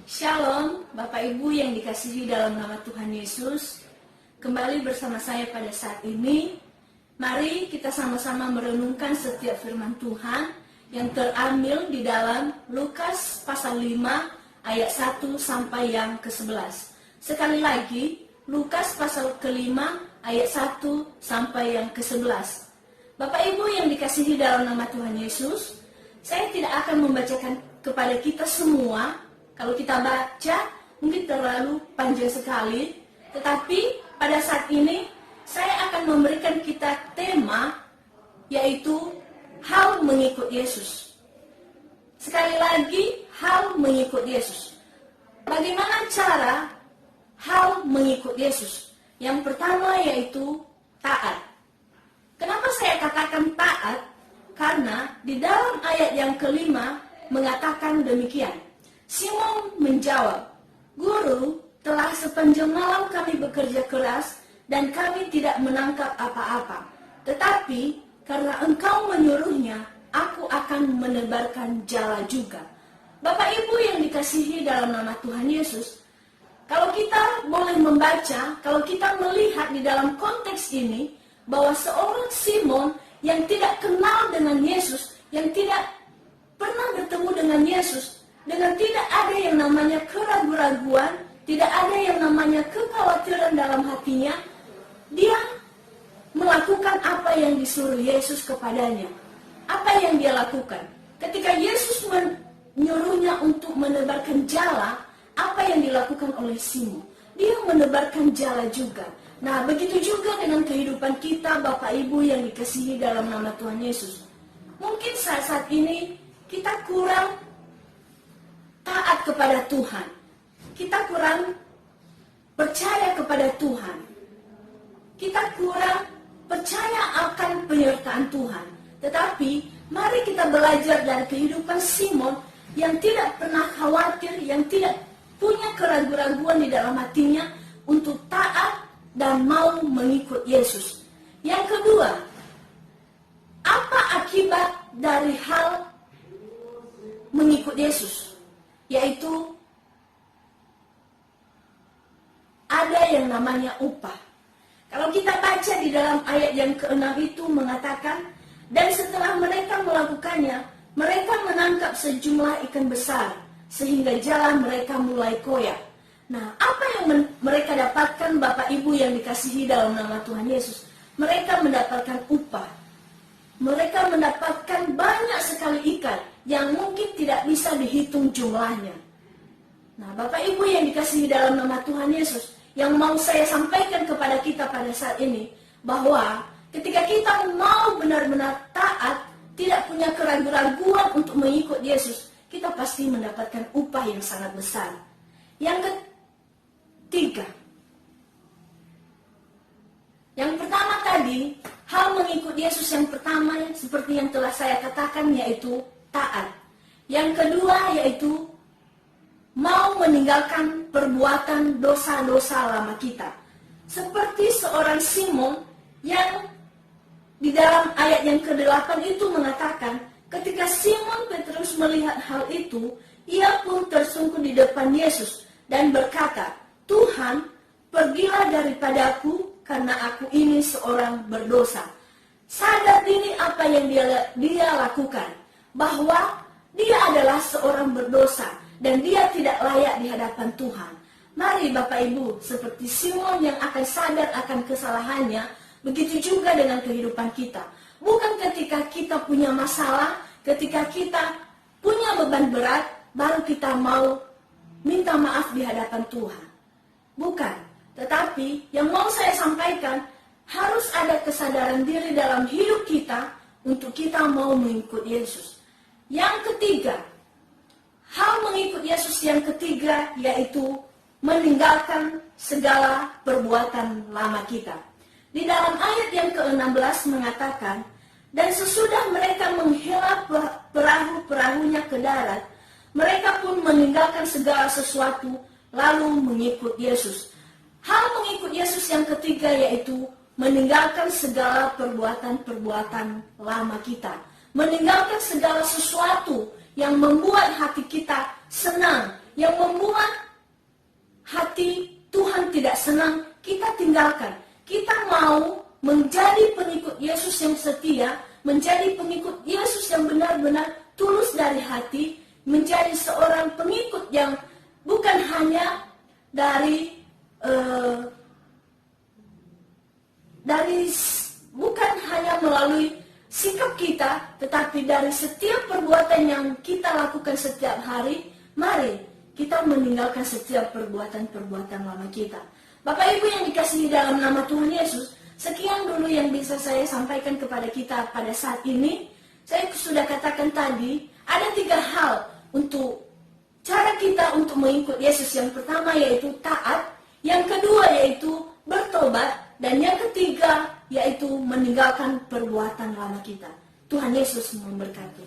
Shalom, Bapak Ibu yang dikasihi dalam nama Tuhan Yesus. Kembali bersama saya pada saat ini. Mari kita sama-sama merenungkan setiap firman Tuhan yang terambil di dalam Lukas pasal 5 ayat 1 sampai yang ke-11. Sekali lagi, Lukas pasal ke-5 ayat 1 sampai yang ke-11. Bapak Ibu yang dikasihi dalam nama Tuhan Yesus, saya tidak akan membacakan kepada kita semua. Kalau kita baca, mungkin terlalu panjang sekali. Tetapi pada saat ini, saya akan memberikan kita tema, yaitu hal mengikut Yesus. Sekali lagi, hal mengikut Yesus. Bagaimana cara hal mengikut Yesus? Yang pertama yaitu taat. Kenapa saya katakan taat? Karena di dalam ayat yang kelima mengatakan demikian. Simon menjawab, "Guru, telah sepanjang malam kami bekerja keras dan kami tidak menangkap apa-apa. Tetapi karena engkau menyuruhnya, aku akan menebarkan jala juga." Bapak Ibu yang dikasihi dalam nama Tuhan Yesus, kalau kita boleh membaca, kalau kita melihat di dalam konteks ini, bahwa seorang Simon yang tidak kenal dengan Yesus, yang tidak pernah bertemu dengan Yesus, dengan tidak ada yang namanya keraguan-raguan, tidak ada yang namanya kekhawatiran dalam hatinya, dia melakukan apa yang disuruh Yesus kepadanya. Apa yang dia lakukan? Ketika Yesus menyuruhnya untuk menebarkan jala, apa yang dilakukan oleh Simon? Dia menebarkan jala juga. Nah, begitu juga dengan kehidupan kita, Bapak Ibu yang dikasihi dalam nama Tuhan Yesus. Mungkin saat ini kita kurang taat kepada Tuhan. Kita kurang percaya kepada Tuhan. Kita kurang percaya akan penyertaan Tuhan. Tetapi mari kita belajar dari kehidupan Simon yang tidak pernah khawatir, yang tidak punya keraguan-raguan di dalam hatinya untuk taat dan mau mengikut Yesus. Yang kedua, apa akibat dari hal mengikut Yesus? Yaitu ada yang namanya upah. Kalau kita baca di dalam ayat yang ke-6 itu mengatakan, dan setelah mereka melakukannya, mereka menangkap sejumlah ikan besar, sehingga jalan mereka mulai koyak. Nah, apa yang mereka dapatkan, Bapak Ibu yang dikasihi dalam nama Tuhan Yesus? Mereka mendapatkan upah. Mereka mendapatkan banyak sekali ikan yang mungkin tidak bisa dihitung jumlahnya. Nah, Bapak Ibu yang dikasihi dalam nama Tuhan Yesus, yang mau saya sampaikan kepada kita pada saat ini, bahwa ketika kita mau benar-benar taat, tidak punya keraguan-raguan untuk mengikut Yesus, kita pasti mendapatkan upah yang sangat besar. Yang ketiga, yang pertama tadi, hal mengikut Yesus yang pertama seperti yang telah saya katakan yaitu taat. Yang kedua yaitu mau meninggalkan perbuatan dosa-dosa lama kita. Seperti seorang Simon yang di dalam ayat yang ke-8 itu mengatakan, ketika Simon Petrus melihat hal itu, ia pun tersungkur di depan Yesus dan berkata, "Tuhan, pergilah daripadaku, karena aku ini seorang berdosa." Sadar diri apa yang dia lakukan, bahwa dia adalah seorang berdosa dan dia tidak layak di hadapan Tuhan. Mari Bapak Ibu, seperti Simon yang akan sadar akan kesalahannya, begitu juga dengan kehidupan kita. Bukan ketika kita punya masalah, ketika kita punya beban berat, baru kita mau minta maaf di hadapan Tuhan. Bukan. Tetapi yang mau saya sampaikan, harus ada kesadaran diri dalam hidup kita untuk kita mau mengikut Yesus. Yang ketiga, hal mengikut Yesus yang ketiga yaitu meninggalkan segala perbuatan lama kita. Di dalam ayat yang ke-16 mengatakan, dan sesudah mereka menghela perahu-perahunya ke darat, mereka pun meninggalkan segala sesuatu lalu mengikut Yesus. Hal mengikut Yesus yang ketiga yaitu meninggalkan segala perbuatan-perbuatan lama kita. Meninggalkan segala sesuatu yang membuat hati kita senang, yang membuat hati Tuhan tidak senang, kita tinggalkan. Kita mau menjadi pengikut Yesus yang setia, menjadi pengikut Yesus yang benar-benar tulus dari hati, menjadi seorang pengikut yang bukan hanya bukan hanya melalui sikap kita, tetapi dari setiap perbuatan yang kita lakukan setiap hari. Mari kita meninggalkan setiap perbuatan-perbuatan lama kita. Bapak Ibu yang dikasihi dalam nama Tuhan Yesus, sekian dulu yang bisa saya sampaikan kepada kita pada saat ini. Saya sudah katakan tadi, ada 3 hal untuk cara kita untuk mengikut Yesus. Yang pertama yaitu taat, yang kedua yaitu bertobat, dan yang ketiga yaitu meninggalkan perbuatan lama kita. Tuhan Yesus memberkati.